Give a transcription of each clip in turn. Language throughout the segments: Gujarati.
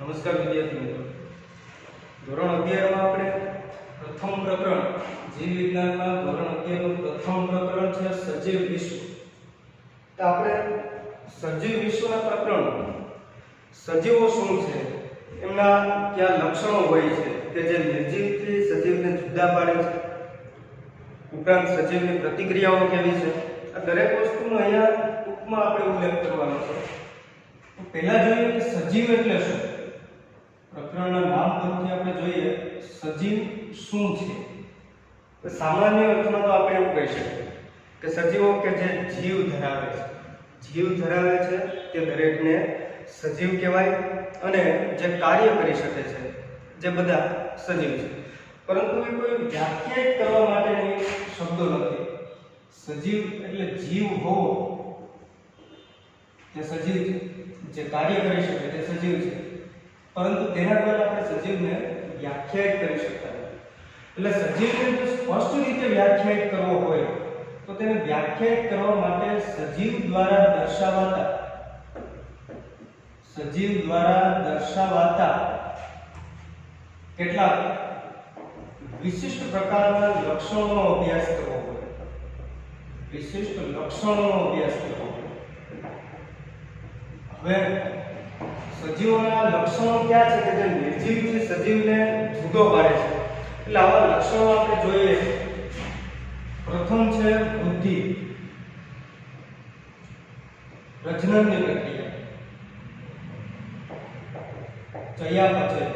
નમસ્કાર વિદ્યાર્થી મિત્રો, ધોરણ 11 માં આપણે પ્રથમ પ્રકરણ જીવ વિજ્ઞાનમાં ધોરણ 11 નું પ્રથમ પ્રકરણ છે સજીવ વિશ્વ. તો આપણે સજીવ વિશ્વના પ્રકરણમાં સજીવો શું છે, એમના કયા લક્ષણો હોય છે કે જે નિર્જીવથી સજીવને જુદા પાડે છે, ઉપરાંત સજીવની પ્રતિક્રિયાઓ કેવી છે, આ દરેક વસ્તુનો અહીંયા ટૂંકમાં આપણે ઉલ્લેખ કરવાનો છે. પહેલા જોઈએ કે સજીવ એટલે શું. પ્રકરણના નામ પરથી આપણે જોઈએ સજીવ શું છે. તો સામાન્ય અર્થમાં તો આપણે એવું કહી શકીએ કે સજીવો કે જે જીવ ધરાવે છે તે દરેકને સજીવ કહેવાય અને જે કાર્ય કરી શકે છે જે બધા સજીવ છે. પરંતુ એ કોઈ વ્યાખ્યાયિત કરવા માટેની શબ્દો નથી. સજીવ એટલે જીવ હોવો તે સજીવ છે, જે કાર્ય કરી શકે તે સજીવ છે, પરંતુ તેના દ્વારા આપણે સજીવને વ્યાખ્યાયિત કરી શકતા નથી. એટલે સજીવને જો સ્પષ્ટ રીતે વ્યાખ્યાયિત કરવો હોય તો તેને વ્યાખ્યાયિત કરવા માટે સજીવ દ્વારા દર્શાવાતા કેટલાક વિશિષ્ટ પ્રકારના લક્ષણોનો અભ્યાસ કરવો પડે. હવે સજીવોના લક્ષણો ક્યાં છે કે જે નિર્જીવથી સજીવને જુદો પાડે છે. એટલે આવા લક્ષણો આપણે જોઈએ. પ્રથમ છે વૃદ્ધિ, પ્રજનનની પ્રક્રિયા, ચયાપચય,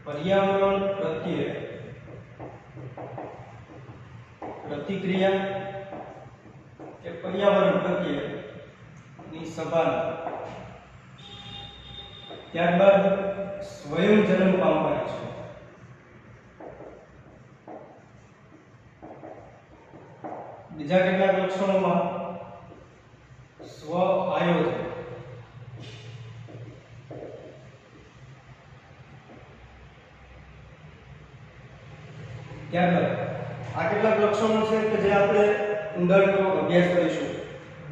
પર્યાવરણ પ્રત્યે પ્રતિક્રિયા કે પર્યાવરણ પ્રત્યે ની સભાનતા, ત્યારબાદ સ્વયં જન્મ પામવાની છે. બીજા કેટલાક લક્ષણોમાં સ્વ આયોજન, ત્યારબાદ આ કેટલાક લક્ષણો છે કે જે આપણે ઊંડાણપૂર્વક અભ્યાસ કરીશું.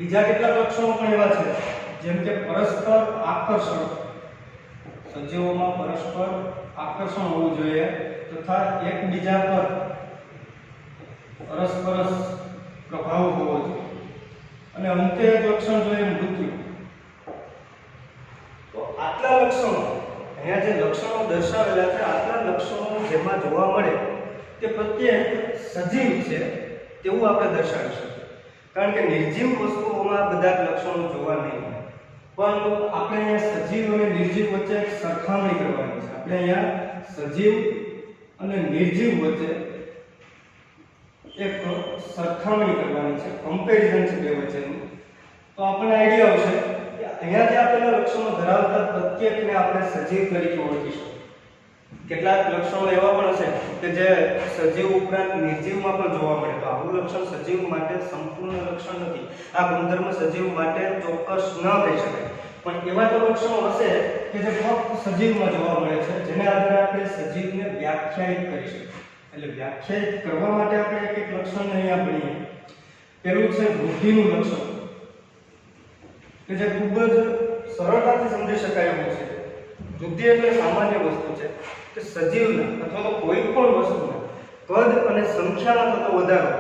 બીજા કેટલાક લક્ષણો પણ એવા છે જેમ કે પરસ્પર આકર્ષણ. સજીવોમાં પરસ્પર આકર્ષણ હોવું જોઈએ તથા એકબીજા પર પરસ્પર પ્રભાવ હોવો જોઈએ. અને અંતે એક લક્ષણ જોઈએ મૃત્યુ. તો આટલા લક્ષણો અહીંયા જે લક્ષણો દર્શાવેલા છે, આટલા લક્ષણો જેમાં જોવા મળે તે પ્રત્યેક સજીવ છે તેવું આપણે દર્શાવી શકીએ. કારણ કે નિર્જીવ વસ્તુઓમાં બધા લક્ષણો જોવા નહીં મળે, પરંતુ આપણે અહીંયા સજીવ અને નિર્જીવ વચ્ચે એક સરખામણી કરવાની છે. આપણે અહીંયા સજીવ અને નિર્જીવ વચ્ચે એક સરખામણી કરવાની છે, કમ્પેરિઝન છે બે વચ્ચેનું. તો આપણને આઈડિયા આવશે કે અહીંયા જે આપેલા લક્ષણો ધરાવતા પ્રત્યેકને આપણે સજીવ તરીકે ઓળખીશું. કેટલાક લક્ષણો એવા પણ હશે કે જે સજીવ ઉપરાંત નિર્જીવમાં પણ જોવા મળે. તો આવું લક્ષણ સજીવ માટે સંપૂર્ણ લક્ષણ નથી. આ ગુણધર્મ સજીવ માટે ચોક્કસ ન કહી શકાય, પણ એવા તો લક્ષણો હશે કે જે ફક્ત સજીવમાં જોવા મળે છે, જેને આધારે આપણે સજીવને વ્યાખ્યાયિત કરી શકીએ. એટલે વ્યાખ્યાયિત કરવા માટે આપણે એક લક્ષણ અહીંયા ભણીએ. પહેલું છે વૃદ્ધિનું લક્ષણ, કે જે ખૂબ જ સરળતાથી સમજી શકાય એવું છે. વૃદ્ધિ એટલે સામાન્ય વસ્તુ છે કે સજીવના અથવા તો કોઈ પણ વસ્તુના કદ અને સંખ્યામાં થતો વધારો,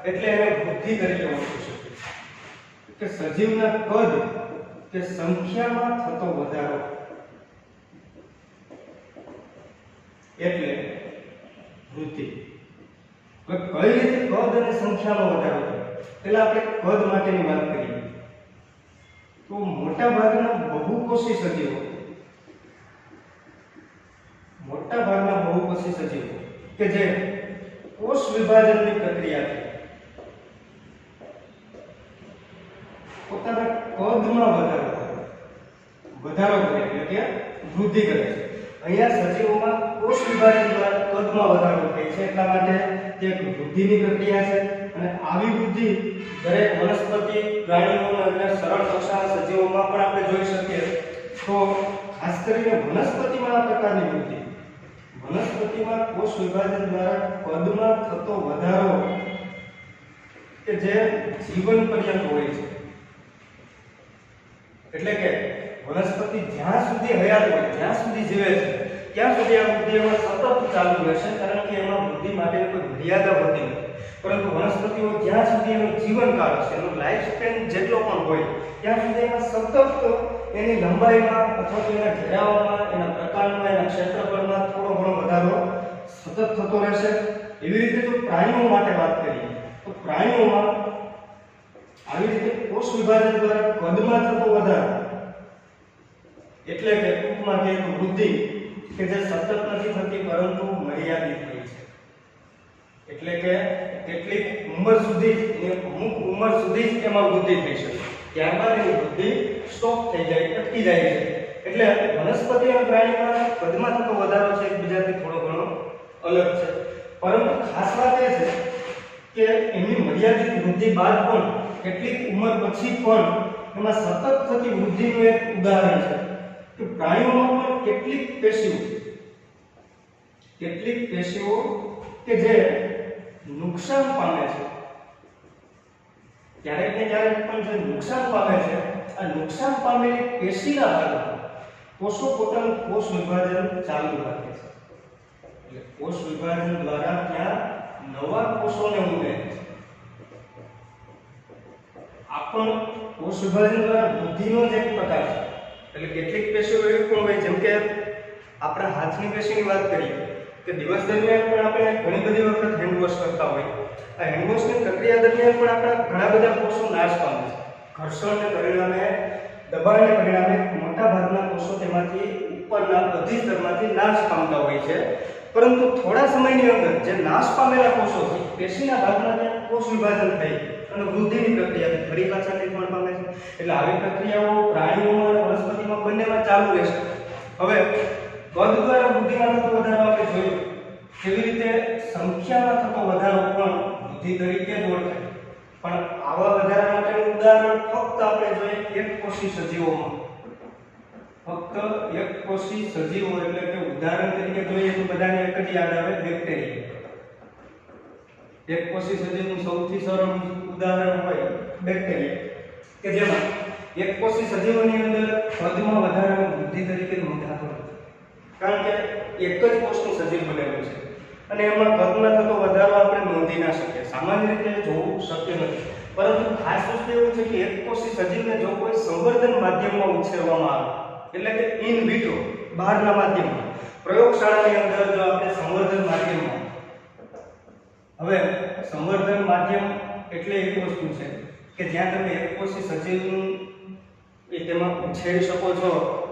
એટલે એને વૃદ્ધિ તરીકે ઓળખી શકીએ. કે સજીવના કદ કે સંખ્યામાં થતો વધારો એટલે વૃદ્ધિ. કઈ રીતે કદ અને સંખ્યામાં વધારો થાય? પહેલા આપણે કદ માટેની વાત કરીએ તો મોટા ભાગના બહુકોષી સજીવો કે જે કોષ વિભાજનની પ્રક્રિયાથી પોતાના કદમાં વધારો કરે એટલે કે વૃદ્ધિ કરે છે. અહીંયા સજીવોમાં કોષ વિભાજન દ્વારા કદમાં વધારો થાય છે, એટલા માટે તે એક વૃદ્ધિની પ્રક્રિયા છે. અને આવી વૃદ્ધિ દરેક વનસ્પતિ, પ્રાણીઓ અને સરળ કક્ષાના સજીવોમાં પણ આપણે જોઈ શકીએ. તો ખાસ કરીને વનસ્પતિમાં આ પ્રકારની વૃદ્ધિ, વનસ્પતિમાં કોષ વિભાજન દ્વારા કદમાં થતો વધારો કે જે જીવન પર્યંત હોય છે. એટલે કે વનસ્પતિ જ્યાં સુધી હયાત હોય, જ્યાં સુધી જીવે છે, ત્યાં સુધી આ વૃદ્ધિ એમાં સતત ચાલુ રહેશે, કારણ કે એમાં વૃદ્ધિ માટે કોઈ મર્યાદા હોતી નથી. પરંતુ વનસ્પતિઓ જ્યાં સુધી એનું જીવનકાળ છે, એનો લાઈફ સ્પેન જેટલો પણ હોય, ત્યાં સુધી એમાં સતત એની લંબાઈમાં અથવા તો એના ઘેરાવામાં, એના પ્રકારમાં, એના ક્ષેત્રફળમાં થોડો ઘણો વધારો સતત થતો રહેશે. એવી રીતે જો પ્રાણીઓ માટે વાત કરીએ તો પ્રાણીઓમાં આવી રીતે કોષ વિભાજન દ્વારા કદમાં થતો વધારો, એટલે કે ટૂંકમાં કહીએ તો વૃદ્ધિ, કે જે સતત નથી થતી પરંતુ મર્યાદિત હોય છે. એટલે કે કેટલીક ઉંમર સુધી જ, અમુક ઉંમર સુધી જ એમાં વૃદ્ધિ થઈ શકે, ત્યારબાદ એની વૃદ્ધિ સ્ટોપ થઈ જાય, અટકી જાય છે. એટલે વનસ્પતિ અને પ્રાણીમાં કદમાં થતો વધારો છે એકબીજાથી થોડો ઘણો અલગ છે. પરંતુ ખાસ વાત એ છે કે એની મર્યાદિત વૃદ્ધિ બાદ પણ કેટલીક ઉંમર પછી પણ એમાં સતત થતી વૃદ્ધિનું એક ઉદાહરણ છે કે પ્રાણીઓમાં પણ કેટલીક પેશીઓ કે જે નુકસાન પામે છે, ક્યારેક ને ક્યારેક પણ જે નુકસાન પામે છે, આ નુકસાન પામેલી પેશીના ભાગમાં કોષો પોતાનું કોષ વિભાજન ચાલુ રાખે છે. એટલે કોષ વિભાજન દ્વારા ત્યાં નવા કોષોને ઉમેરે છે. આ પણ કોષ વિભાજન દ્વારા વૃદ્ધિનો જ એક પ્રકાર છે. એટલે કેટલીક પેશીઓ એવી પણ હોય, જેમ કે આપણા હાથની પેશીની વાત કરીએ કે દિવસ દરમિયાન પણ આપણે ઘણી બધી વખત હેન્ડવોશ કરતા હોય. આ હેન્ડવોશની પ્રક્રિયા દરમિયાન પણ આપણા ઘણા બધા કોષો નાશ પામે છે. ઘર્ષણને પરિણામે, દબાણને પરિણામે મોટા ભાગના કોષો તેમાંથી ઉપરના બધી સ્તરમાંથી નાશ પામતા હોય છે. પરંતુ થોડા સમયની અંદર જે નાશ પામેલા કોષો છે, પેશીના ભાગમાં કોષ વિભાજન થઈ અને વૃદ્ધિની પ્રક્રિયાથી ફરી પાછા નિર્માણ પામે છે. એટલે આવી પ્રક્રિયાઓ પ્રાણીઓમાં અને વનસ્પતિમાં બંનેમાં ચાલુ રહેશે. હવે કદ દ્વારા વૃદ્ધિમાં થતો વધારો આપણે જોયું, કેવી રીતે સંખ્યામાં થતો વધારો પણ વૃદ્ધિ તરીકે જ ઓળખાય. પણ આવા વધારા માટેનું ઉદાહરણ ફક્ત આપણે જોઈએ એકકોષી સજીવોમાં. ફક્ત એકકોષી સજીવો, એટલે કે ઉદાહરણ તરીકે જોઈએ તો બધાને એક જ યાદ આવે, બેક્ટેરિયા. એકકોષી સજીવનું સૌથી સરળ ઉદાહરણ હોય બેક્ટેરિયા, કે જેમાં એકકોષી સજીવોની અંદર કદમાં વધારાની વૃદ્ધિ તરીકે નોંધાતો નથી, કારણ કે એક જ કોષનું સજીવ બનેલું છે અને એમાં કદમાં થતો વધારો આપણે નોંધી ના શકીએ, સામાન્ય રીતે જોવું શક્ય નથી. પરંતુ ખાસ વસ્તુ એવું છે કે એકકોષી સજીવને જો કોઈ સંવર્ધન માધ્યમમાં ઉછેરવામાં આવે, એટલે કે ઇન વિટ્રો, બહારના માધ્યમમાં, પ્રયોગશાળાની અંદર જો આપણે સંવર્ધન માધ્યમમાં, હવે સંવર્ધન માધ્યમ એટલે એવી વસ્તુ છે કે જ્યાં તમે એકકોષી સજીવનું તેમાં ઉછેરી શકો છો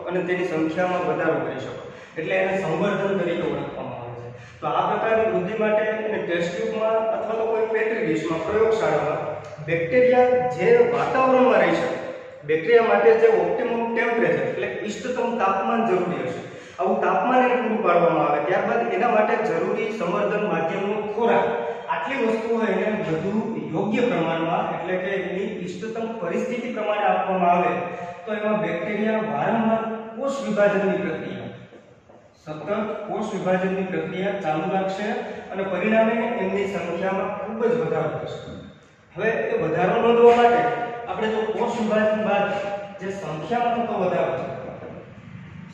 અને તેની સંખ્યામાં વધારો કરી શકો, એટલે એને સંવર્ધન તરીકે ઓળખવામાં આવે છે. તો આ પ્રકારની વૃદ્ધિ માટે ટેસ્ટ ટ્યુબમાં અથવા તો કોઈ પેટ્રી ડીશમાં, પ્રયોગશાળામાં બેક્ટેરિયા જે વાતાવરણમાં રહી શકે, બેક્ટેરિયા માટે જે ઓપ્ટિમમ ટેમ્પરેચર એટલે ઇષ્ટતમ તાપમાન જરૂરી હશે, આવું તાપમાન એને પૂરું પાડવામાં આવે. ત્યારબાદ એના માટે જરૂરી સંવર્ધન માધ્યમનો ખોરાક, આટલી વસ્તુઓ એને બધું યોગ્ય પ્રમાણમાં, એટલે કે એની ઇષ્ટતમ પરિસ્થિતિ પ્રમાણે આપવામાં આવે તો એમાં બેક્ટેરિયા વારંવાર કોષ વિભાજનની પ્રક્રિયા, સતત કોષ વિભાજનની પ્રક્રિયા ચાલુ રાખશે અને પરિણામે એમની સંખ્યામાં ખૂબ જ વધારો થશે. હવે એ વધારો નોંધવા માટે આપણે જો કોષ વિભાજન બાદ જે સંખ્યામાં થતો વધારો છે,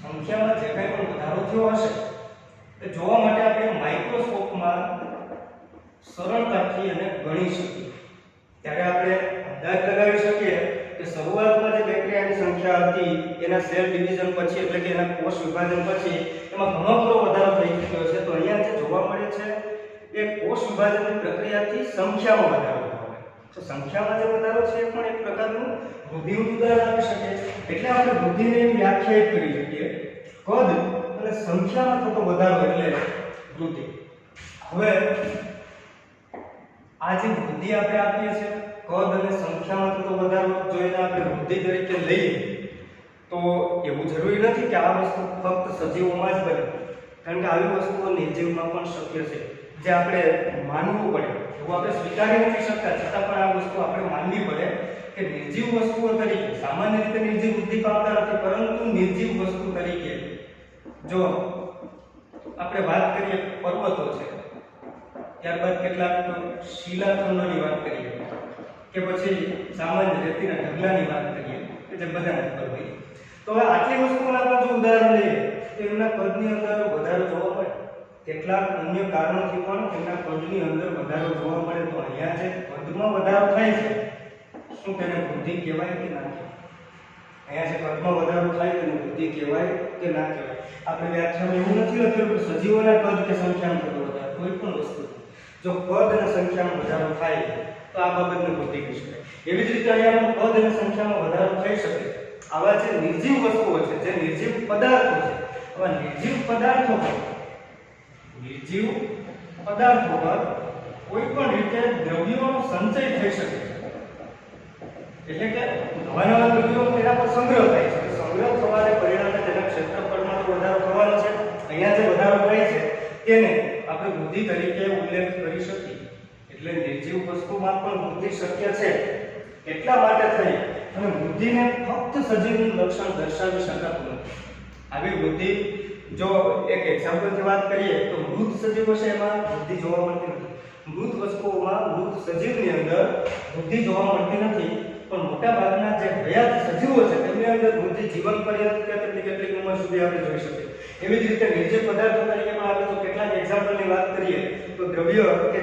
સંખ્યામાં જે કંઈ પણ વધારો થયો હશે તે જોવા માટે આપણે માઇક્રોસ્કોપમાં સરળતાથી એને ગણી શકીએ. ત્યારે આપણે અંદાજ લગાવી શકીએ કે શરૂઆતમાં જે બેક્ટેરિયાની સંખ્યા હતી એના સેલ ડિવિઝન પછી, એટલે કે એના કોષ વિભાજન પછી એમાં ઘણો બધો વધારો થઈ ચૂક્યો છે. તો અહીંયા જે જોવા મળે છે એ કોષ વિભાજનની પ્રક્રિયાથી સંખ્યામાં વધારો થયો. તો સંખ્યામાં જે વધારો છે એ પણ એક પ્રકારનું વૃદ્ધિનું ઉદાહરણ આપી શકે. એટલે આપણે વૃદ્ધિને વ્યાખ્યાયિત કરી શકીએ, કદ અને સંખ્યામાં થતો વધારો એટલે વૃદ્ધિ. હવે આ જે વૃદ્ધિ આપણે આપીએ છીએ, કદ અને સંખ્યામાં થતો વધારો જો એને આપણે વૃદ્ધિ તરીકે લઈએ તો એવું જરૂરી નથી કે આ વસ્તુ ફક્ત સજીવોમાં જ બને, કારણ કે આવી વસ્તુઓ નિર્જીવમાં પણ શક્ય છે, જે આપણે માનવું પડે. એવું આપણે સ્વીકારી નથી શકતા, છતાં પણ આ વસ્તુ આપણે માનવી પડે કે નિર્જીવ વસ્તુઓ તરીકે, સામાન્ય રીતે નિર્જીવ વૃદ્ધિ પામતા નથી, પરંતુ નિર્જીવ વસ્તુ તરીકે જો આપણે વાત કરીએ પર્વતો છે, ત્યારબાદ કેટલાક શિલાખંડોની વાત કરીએ કે પછી સામાન્ય રેતીના ઢગલાની વાત કરીએ કે જે બધાને ખબર હોય, તો તો હવે આટલી વસ્તુઓના આપણે જો ઉદાહરણ લઈએ તો એમના કદની અંદર વધારો જોવા મળે, કેટલાક અન્ય કારણોથી પણ એમના કદની અંદર વધારો જોવા મળે. તો અહીંયા જે કદમાં વધારો થાય છે શું તેને વૃદ્ધિ કહેવાય કે ના કહેવાય? અહીંયા જે કદમાં વધારો થાય તેને વૃદ્ધિ કહેવાય કે ના કહેવાય? આપણે વ્યાખ્યામાં એવું નથી લખેલું કે સજીવોના કદ કે સંખ્યામાં થતો વધારો, કોઈ પણ વસ્તુ જો કદ અને સંખ્યામાં વધારો થાય તો આ બાબતને વૃદ્ધિ કહી શકાય. એવી જ રીતે અહીંયા પણ કદ અને સંખ્યામાં વધારો થઈ શકે. આવા જે નિર્જીવ વસ્તુઓ છે, જે નિર્જીવ પદાર્થો છે, આવા નિર્જીવ પદાર્થો પર કોઈ પણ રીતે દ્રવ્યોનો સંચય થઈ શકે છે. એટલે કે નવા નવા દ્રવ્યો તેના પર સંગ્રહ થાય છે. સંગ્રહ થવાને પરિણામે તેના ક્ષેત્રફળમાં વધારો થવાનો છે. અહીંયા જે વધારો થાય છે તેને આપણે વૃદ્ધિ તરીકે ઉલ્લેખ કરી શકીએ. એટલે નિર્જીવ વસ્તુમાં પણ વૃદ્ધિ શક્ય છે. એટલા માટે થઈ અને વૃદ્ધિને ફક્ત સજીવનું લક્ષણ દર્શાવી શકાતું નથી. આવી વૃદ્ધિ જો એક એક્ઝામ્પલથી વાત કરીએ તો મૃત સજીવો છે એમાં વૃદ્ધિ જોવા મળતી નથી. મૃત વસ્તુઓમાં મૃત સજીવની અંદર વૃદ્ધિ જોવા મળતી નથી. પણ મોટા ભાગના જે હયાત સજીવો છે તેમની અંદર વૃદ્ધિ જીવન પર્યંત કેટલીક ઉંમર સુધી આપણે જોઈ શકીએ. એવી જ રીતે નિર્જીવ પદાર્થો તરીકે પણ આપણે જો કેટલાક એક્ઝામ્પલની વાત કરીએ તો દ્રવ્ય કે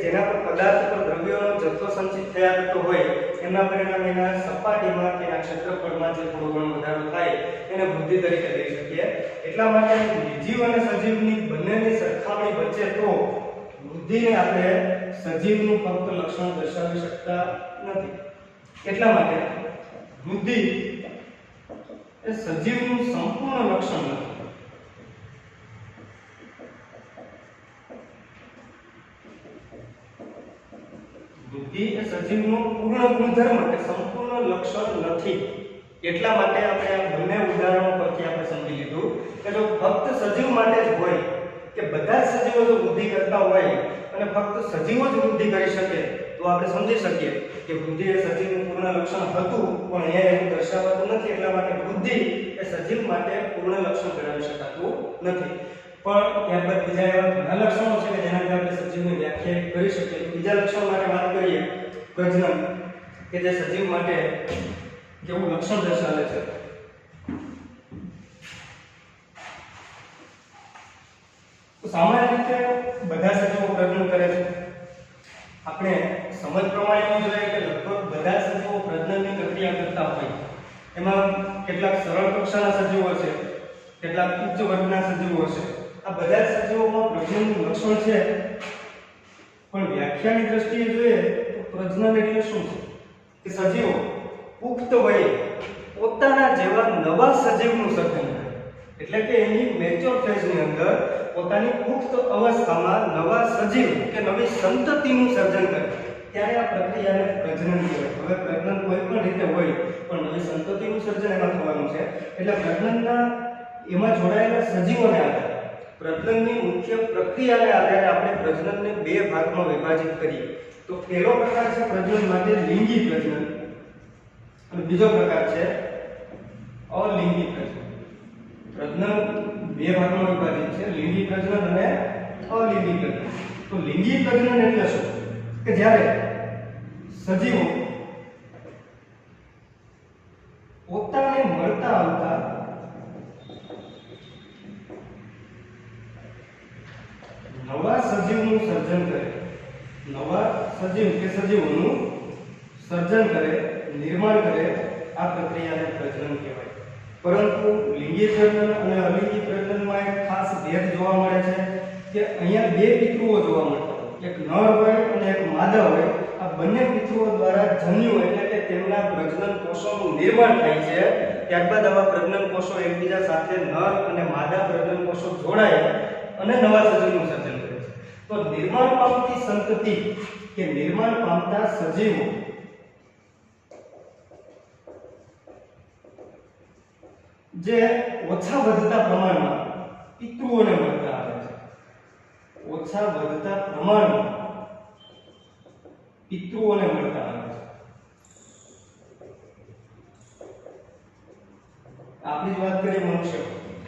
જેના પર પદાર્થ પર દ્રવ્યોનો જથ્થો સંચિત થયા કરતો હોય એના પરિણામે એના સપાટીમાં કે એના ક્ષેત્રફળમાં જે થોડો ઘણો વધારો થાય એને વૃદ્ધિ તરીકે લઈ શકીએ. એટલા માટે નિર્જીવ અને સજીવની બંનેની સરખામણી વચ્ચે તો વૃદ્ધિને આપણે સજીવનું ફક્ત લક્ષણ દર્શાવી શકતા નથી. એટલા માટે વૃદ્ધિ એ સજીવનું સંપૂર્ણ લક્ષણ નથી. વૃદ્ધિ એ સજીવનું પૂર્ણ ગુણધર્મ કે સંપૂર્ણ લક્ષણ નથી. એટલા માટે આપણે આ બંને ઉદાહરણો પરથી આપણે સમજી લીધું કે જો ફક્ત સજીવ માટે જ હોય કે બધા જ સજીવો જો વૃદ્ધિ કરતા હોય અને ફક્ત સજીવો જ વૃદ્ધિ કરી શકે તો આપણે સમજી શકીએ કે વૃદ્ધિ એ સજીવનું પૂર્ણ લક્ષણ હતું, પણ અહીંયા એવું દર્શાવાતું નથી. એટલા માટે વૃદ્ધિ એ સજીવ માટે પૂર્ણ લક્ષણ ધરાવી શકાતું નથી. પણ ત્યારબાદ બીજા એવા ઘણા લક્ષણો છે કે જેનાથી આપણે સજીવને વ્યાખ્યાયિત કરી શકીએ. બીજા લક્ષણ માટે વાત કરીએ પ્રજનન, કે જે સજીવ માટે કેવું લક્ષણ દર્શાવે છે. તો સામાન્ય રીતે બધા સજીવો પ્રજનન કરે છે. આપણે સમજ પ્રમાણે એવું જોઈએ કે લગભગ બધા સજીવો પ્રજનનની પ્રક્રિયા કરતા હોય. એમાં કેટલાક સરળ કક્ષાના સજીવો છે, કેટલાક ઉચ્ચ વર્ગના સજીવો છે. આ બધા જ સજીવોમાં પ્રજનનનું લક્ષણ છે. પણ વ્યાખ્યાની દ્રષ્ટિએ જોઈએ તો પ્રજનન એટલે શું છે કે સજીવો પુખ્ત વયે પોતાના જેવા નવા સજીવનું સર્જન કરે. એટલે કે એની મેચ્યોર ફેઝની અંદર પોતાની પુખ્ત અવસ્થામાં નવા સજીવ કે નવી સંતતિનું સર્જન કરે ત્યારે આ પ્રક્રિયાને પ્રજનન કહેવાય. હવે પ્રજનન કોઈ પણ રીતે હોય પણ નવી સંતતિનું સર્જન એમાં થવાનું છે. એટલે પ્રજનનના એમાં જોડાયેલા સજીવોને આધારે પ્રજનનની મુખ્ય પ્રક્રિયાને આધારે આપણે પ્રજનનને બે ભાગમાં વિભાજિત કરીએ. તો પહેલો પ્રકાર છે પ્રજનન માટે લિંગી પ્રજનન અને બીજો પ્રકાર છે અલિંગી પ્રજનન. પ્રજનન બે ભાગમાં વિભાજિત છે, લિંગી પ્રજનન અને અલિંગી પ્રજનન. તો લિંગી પ્રજનન એટલે શું કે જ્યારે સજીવો પોતાને મળતા આવતા નવા સજીવનું સર્જન કરે, નવા સજીવ કે સજીવોનું સર્જન કરે, નિર્માણ કરે, આ પ્રક્રિયાને પ્રજનન કહેવાય. પરંતુ લિંગી પ્રજનન અને અલિંગી પ્રજનનમાં એક ખાસ ભેદ જોવા મળે છે કે અહીંયા બે પિતૃઓ જોવા મળતા હોય. એક નર હોય અને એક માદા હોય. આ બંને પિતૃઓ દ્વારા જન્યુ એટલે કે તેમના પ્રજનન કોષોનું નિર્માણ થાય છે. ત્યારબાદ આવા પ્રજનન કોષો એકબીજા સાથે નર અને માદા પ્રજનન કોષો જોડાય અને નવા સજીવનું સર્જન કરે છે. તો નિર્માણ પામતી સંતતિ કે નિર્માણ પામતા સજીવો જે ઓછા વધતા પ્રમાણમાં પિતૃઓને મળતા આવે છે, ઓછા વધતા પ્રમાણમાં પિતૃઓને મળતા આવે છે. આપણી જ વાત કરીએ મનુષ્ય,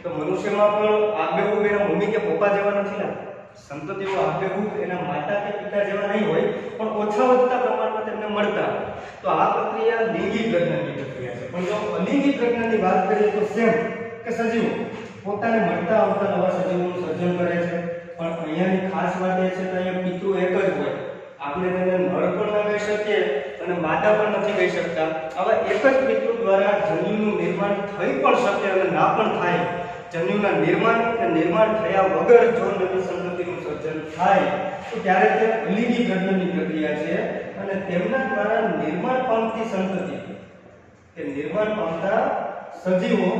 તો મનુષ્યમાં પણ આબેહૂબ એના મમ્મી કે પપ્પા જેવા નથી લાગતા. સંતતિઓ આબેહૂબ એના માતા કે પિતા જેવા નહીં હોય, પણ ઓછા વધતા પ્રમાણમાં વાતાવરણમાં તેમને મળતા હોય. તો આ પ્રક્રિયા લિંગી પ્રજનનની પ્રક્રિયા છે. પણ જો અલિંગી પ્રજનનની વાત કરીએ તો સેમ કે સજીવો પોતાને મળતા આવતા નવા સજીવોનું સર્જન કરે છે. પણ અહીંયાની ખાસ વાત એ છે કે અહીંયા પિતૃ એક જ હોય. આપણે તેને નર પણ ન કહી શકીએ અને માદા પણ નથી કહી શકતા. આવા એક જ પિતૃ દ્વારા જન્યુનું નિર્માણ થઈ પણ શકે અને ના પણ થાય. જન્યુના નિર્માણ થયા વગર જો નવી સંતતિનું સર્જન થાય તો ત્યારે તે અલિંગી પ્રજનનની પ્રક્રિયા છે. અને તેમના દ્વારા નિર્માણ પામતી સંતતિ કે નિર્માણ પામતા સજીવો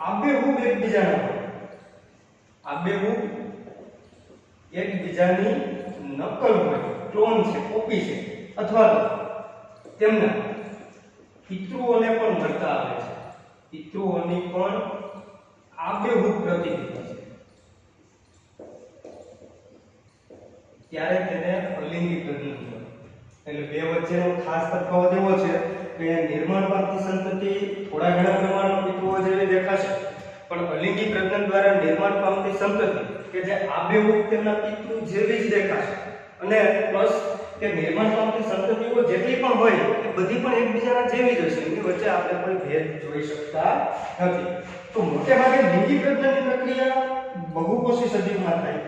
આબેહૂબ એકબીજાના હોય. આબેહૂબ એકબીજાની નકલ હોય, ક્લોન છે, કોપી છે, અથવા તો તેમના પિતૃઓને પણ મળતા આવે છે. પિતૃઓની પણ આબેહૂબ પ્રતિનિધિ છે. ત્યારે તેને અલિંગી પ્રજનન કહેવાય. એટલે બે વચ્ચેનો ખાસ તફાવત એવો છે કે નિર્માણ પામતી સંતતિ થોડા ઘણા પ્રમાણમાં પિતૃઓ જેવી દેખાશે, પણ અલિંગી પ્રજનન દ્વારા નિર્માણ પામતી સંતતિ કે જે આબેહૂબ તેમના પિતૃ જેવી જ દેખાશે. અને પ્લસ કે નિર્માણ પામતી સંતતિઓ જેટલી પણ હોય એ બધી પણ એકબીજાના જેવી જ હશે. એની વચ્ચે આપણે કોઈ ભેદ જોઈ શકતા નથી. તો મોટે ભાગે લિંગી પ્રજનનની પ્રક્રિયા બહુકોષી સજીવમાં થાય.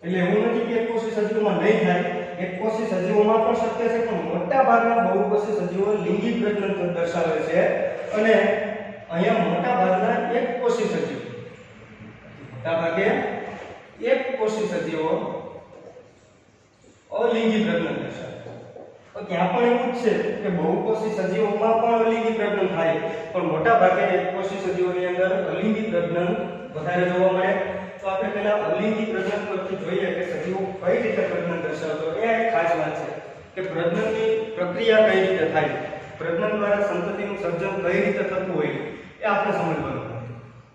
એટલે એવું નથી કે એકકોષી સજીવમાં નહીં થાય. એકકોષી સજીવોમાં પણ શક્ય છે, પણ મોટા ભાગના બહુકોષી સજીવો લિંગી પ્રજનન દર્શાવે છે. અને અહીંયા મોટા ભાગના એકકોષી સજીવો મોટાભાગે એકકોષી સજીવો અલિંગી પ્રજનન દર્શાવે. તો ત્યાં પણ એવું જ છે કે બહુકોષી સજીવોમાં પણ અલિંગી પ્રજનન થાય, પણ મોટા ભાગે એકકોષી સજીવોની અંદર અલિંગી પ્રજનન વધારે જોવા મળે. તો આપણે પહેલા અલિંગી પ્રજનન પરથી જોઈએ કે સજીવો કઈ રીતે પ્રજનન દર્શાવતો. એ એક ખાસ વાત છે કે પ્રજનનની પ્રક્રિયા કઈ રીતે થાય, પ્રજનન દ્વારા સંતતિનું સર્જન કઈ રીતે થતું હોય એ આપણે સમજવાનું.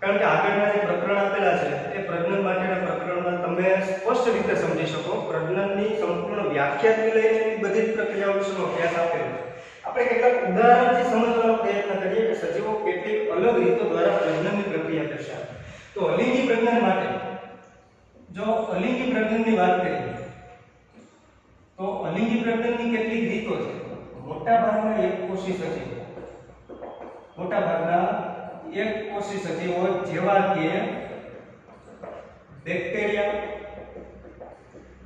કારણ કે આગળના જે પ્રકરણ આપેલા છે એ પ્રજનન માટેના પ્રકરણમાં તમે સ્પષ્ટ રીતે સમજી શકો. પ્રજનનની સંપૂર્ણ વ્યાખ્યાથી લઈને બધી જ પ્રક્રિયાઓ વિશેનો અભ્યાસ આપેલો છે. આપણે કેટલાક ઉદાહરણથી સમજવાનો પ્રયત્ન કરીએ કે સજીવો કેટલીક અલગ રીતો દ્વારા પ્રજનનની પ્રક્રિયા દર્શાવે. તો અલિંગી પ્રજનન માટે જો અલિંગી પ્રજનનની વાત કરીએ તો અલિંગી પ્રજનનની કેટલીક રીતો છે. મોટાભાગના એકકોષી સજીવો એકકોષી સજીવો જેવા કે બેક્ટેરિયા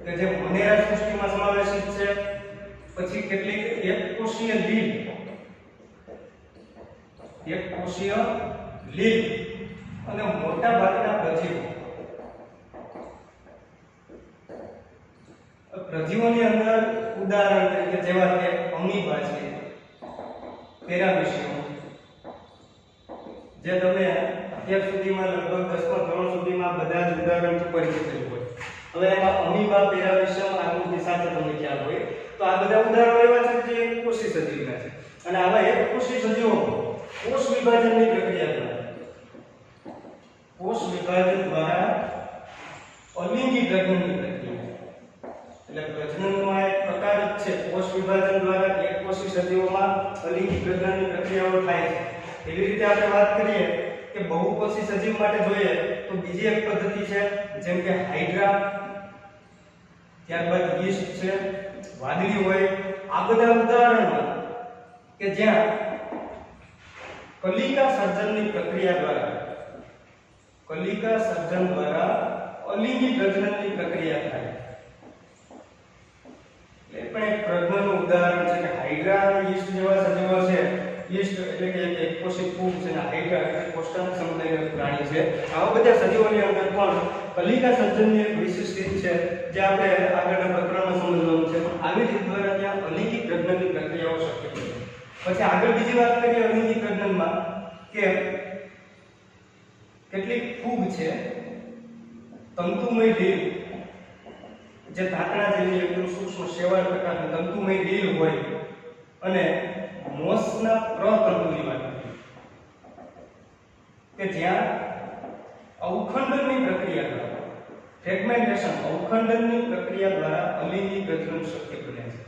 કે જે મોનેરા સૃષ્ટિમાં સમાવેશિત છે, પછી કેટલીક એકકોષીય લીલ અને મોટા ભાગના પ્રજીવોની અંદર ઉદાહરણ તરીકે જેવા કે અમીબા છે, પેરામીશિયમ, જે તમે અત્યાર સુધીમાં લગભગ 10મા ધોરણ સુધીમાં બધા જ ઉદાહરણથી પરિચિત હોય. હવે એમાં અમીબા, પેરામીશિયમ આકૃતિ સાથે તમને ખ્યાલ હોય. તો આ બધા ઉદાહરણો એવા છે જે એકકોષી સજીવના છે. અને આવા એકકોષી સજીવો કોષ વિભાજનની પ્રક્રિયા દ્વારા અલિંગી પ્રજનનની પ્રક્રિયા. એટલે પ્રજનનનો એક પ્રકાર જ છે. કોષ વિભાજન દ્વારા એકકોષી સજીવોમાં અલિંગી પ્રજનનની પ્રક્રિયાઓ થાય છે. એવી રીતે આપણે વાત કરીએ કે બહુકોષી સજીવ માટે જોઈએ તો બીજી એક પદ્ધતિ છે જેમ કે હાઇડ્રા, ત્યારબાદ યીસ્ટ છે, વાદળી હોય. આ બધા ઉદાહરણો કે જ્યાં કલિકા સર્જન દ્વારા અલિંગી પ્રજનનની પ્રક્રિયા થાય. એ પણ એક પ્રજનનનું ઉદાહરણ છે કે હાઇડ્રા અને યીસ્ટ જેવા સજીવો છે. યીસ્ટ એટલે કે એકકોષી ફૂગ છે, અને હાઇડ્રા એટલે કોષ્ટક સમુદાયનો પ્રાણી છે. આવા બધા સજીવોની અંદર પણ કલિકા સર્જનની એક વિશિષ્ટ રીત છે જે આપણે આગળના પ્રકરણમાં સમજવાનું છે. આવી રીત દ્વારા ત્યાં અલિંગી પ્રજનનની પ્રક્રિયાઓ શક્ય છે. પછી આગળ બીજી વાત કરીએ અલિંગી પ્રજનનમાં કે કેટલીક ફૂગ છે, તંતુમય લીલ, જે ઢાંકણા જેવી એકદમ સૂક્ષ્મ શેવાળ પ્રકારની તંતુમય લીલ હોય, અને મોસના પ્રતંતુની વાત કે જ્યાં અવખંડનની પ્રક્રિયા દ્વારા અવખંડનની પ્રક્રિયા દ્વારા અલિંગી પ્રજનન શક્ય બને છે.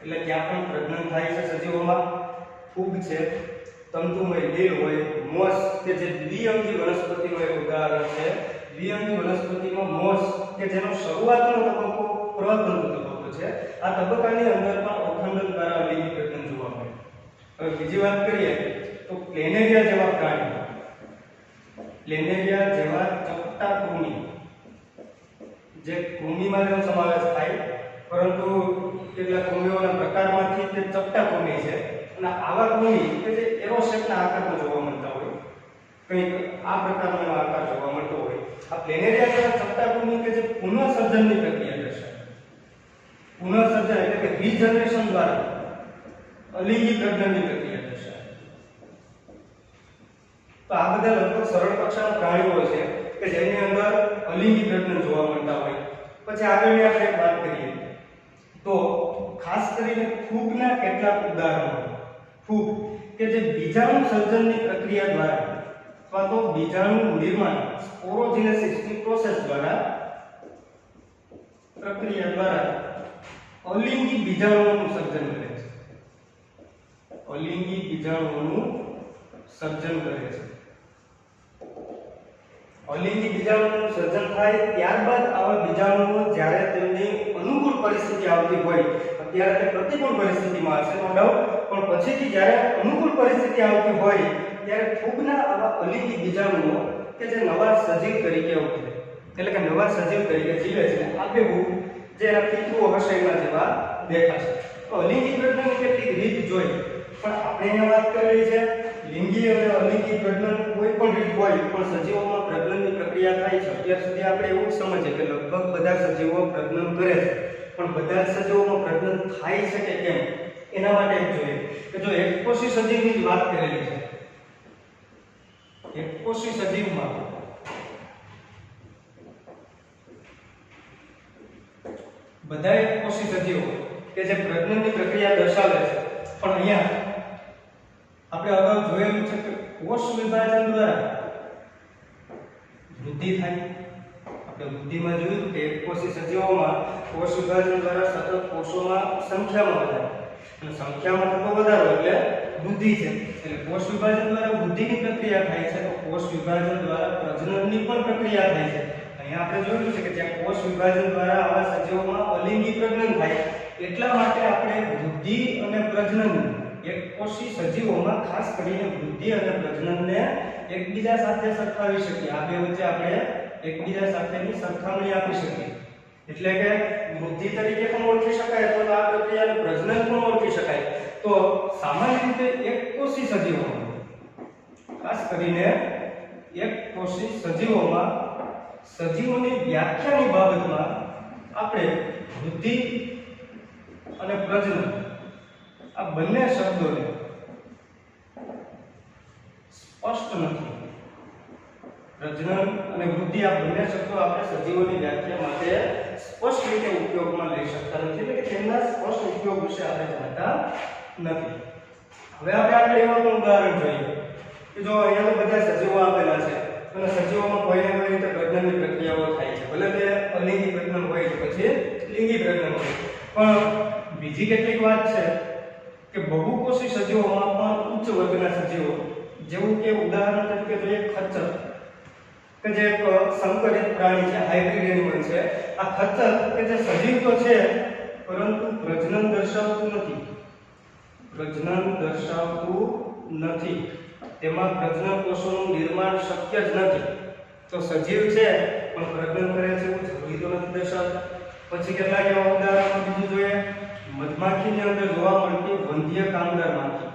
એટલે ત્યાં પણ પ્રજનન થાય છે સજીવોમાં. ફૂગ છે, તંતુમય લીલ હોય, મોસ કે જે દ્વિઅંગી વનસ્પતિનું એક ઉદાહરણ છે. દ્વિઅંગી વનસ્પતિમાં મોસ કે જેનો શરૂઆતનો તબક્કો પ્રતંતુ તબક્કો તબક્કો છે. આ તબક્કાની અંદર પણ અવખંડન દ્વારા અલિંગી પ્રજનન જોવા મળે. હવે બીજી વાત કરીએ તો પ્લેનેરિયા જેવા પ્રાણીઓ, પ્લેનેરિયા જેવા ચપટા કૃમિ, જે કૃમિમાં તેનો સમાવેશ થાય, પરંતુ કેટલાક કૃમિઓના પ્રકારમાંથી તે ચપટા કૃમિ છે અને આવા કૃમિ કે જે એરો શેપના આકારમાં જોવા મળતા હોય, કંઈક આ પ્રકારનો આકાર જોવા મળતો હોય, આ પ્લેનેરિયા જેવા ચપટા કૃમિ કે જે પુનઃસર્જનની પ્રક્રિયા દર્શાવે. પુનઃસર્જન એટલે કે રીજનરેશન દ્વારા અલિંગી પ્રજનનની પ્રક્રિયા દર્શાવે. તો આ બધા લગભગ સરળ કક્ષાના પ્રાણીઓ છે કે જેની અંદર અલિંગી પ્રજનન જોવા મળતા હોય. પછી આગળની આપણે વાત કરીએ તો ખાસ કરીને ફૂગના કેટલાક ઉદાહરણો. ફૂગ કે જે બીજાણુ સર્જનની પ્રક્રિયા દ્વારા અથવા તો બીજાણુ નિર્માણ સ્પોરોજેનેસિસની પ્રોસેસ દ્વારા પ્રક્રિયા દ્વારા અલિંગી બીજાણુઓનું સર્જન કરે છે. અલિંગી બીજાણુઓનું સર્જન કરે છે. અલિંગી બીજાણુઓનું સર્જન થાય ત્યારબાદ આવા બીજાણુઓ જ્યારે તેમની અનુકૂળ પરિસ્થિતિ આવતી હોય, અત્યારે તે પ્રતિકૂળ પરિસ્થિતિમાં હશે નો ડાઉટ, પણ પછીથી જ્યારે અનુકૂળ પરિસ્થિતિ આવતી હોય ત્યારે ફૂગના આવા અલિંગી બીજાણુઓ કે જે નવા સજીવ તરીકે ઉઠે, એટલે કે નવા સજીવ તરીકે જીવે છે, આબેહૂબ જે એના પિતૃઓ હશે એના જેવા દેખાશે. તો અલિંગી પ્રજનનની કેટલીક રીત જોઈ, પણ આપણે અહીંયા વાત કરેલી છે લિંગી અને અલિંગી પ્રજનન કોઈ પણ રીત હોય પણ સજીવોમાં પ્રજનનની પ્રક્રિયા થાય છે. અત્યાર સુધી આપણે એવું સમજીએ કે લગભગ બધા સજીવો પ્રજનન કરે છે, પણ બધા જ સજીવોમાં પ્રજનન થાય છે કે કેમ એના માટે જોઈએ કે જો એકકોષી સજીવની વાત કરેલી છે, એકકોષી સજીવમાં બધા એકકોષી સજીવો કે જે પ્રજનનની પ્રક્રિયા દર્શાવે છે, પણ અહીંયા આપણે અગાઉ જોયેલું છે કે કોષ વિભાજન દ્વારા વૃદ્ધિ થાય. આપણે વૃદ્ધિમાં જોયું કે એકકોષી સજીવોમાં કોષ વિભાજન દ્વારા સતત કોષોમાં સંખ્યામાં વધારો, અને સંખ્યામાં થતો વધારો એટલે વૃદ્ધિ છે. એટલે કોષ વિભાજન દ્વારા વૃદ્ધિની પ્રક્રિયા થાય છે, તો કોષ વિભાજન દ્વારા પ્રજનનની પણ પ્રક્રિયા થાય છે. અહીંયા આપણે જોયું છે કે જ્યાં કોષ વિભાજન દ્વારા આવા સજીવોમાં અલિંગી પ્રજનન થાય, એટલા માટે આપણે વૃદ્ધિ અને પ્રજનન એકકોષી સજીવોમાં ખાસ કરીને વૃદ્ધિ અને પ્રજનનને એકબીજા સાથે સરખાવી શકીએ. આ બે વચ્ચે આપણે એકબીજા સાથેની સરખામણી આપી શકીએ. એટલે કે વૃદ્ધિ તરીકે પણ ઓળખી શકાય તો આ પ્રક્રિયાને પ્રજનન પણ ઓળખી શકાય. તો સામાન્ય રીતે એકકોષી સજીવોમાં, ખાસ કરીને એકકોષી સજીવોમાં સજીવોની વ્યાખ્યાની બાબતમાં આપણે વૃદ્ધિ અને પ્રજનન આ બંને શબ્દોને સ્પષ્ટ નથી. પ્રજનન અને વૃદ્ધિ આ બંને શબ્દો આપણે સજીવોની વ્યાખ્યા માટે સ્પષ્ટ રીતે ઉપયોગમાં લઈ શકતા નથી, એટલે કે તેમના સ્પષ્ટ ઉપયોગ વિશે આપણે જાણતા નથી. હવે આપણે આગળ એવા પણ ઉદાહરણ જોઈએ કે જો અહીંયા તો બધા સજીવો આપેલા છે અને સજીવોમાં કોઈને કોઈ રીતે પ્રજનનની પ્રક્રિયાઓ થાય છે, ભલે તે અલિંગી પ્રજનન હોય કે પછી લિંગી પ્રજનન હોય. પણ બીજી કેટલીક વાત છે કે બહુકોષી સજીવોમાં પણ ઉચ્ચ વર્ગના સજીવો, જેવું કે ઉદાહરણ તરીકે જોઈએ ખચ્ચર કે જે એક સંકરિત પ્રાણી છે, હાઇબ્રિડ એનિમલ છે. આ ખચ્ચર કે જે સજીવ તો છે પરંતુ પ્રજનન દર્શાવતું નથી. પ્રજનન દર્શાવતું નથી, તેમાં પ્રજનન કોષોનું નિર્માણ શક્ય જ નથી. તો સજીવ છે પણ પ્રજનન કરે છે એવું જરૂરી તો નથી દર્શાવતા. પછી કેટલાક એવા ઉદાહરણો બીજું જોઈએ. મધમાખીની અંદર જોવા મળતી વંધ્ય કામદાર માખી,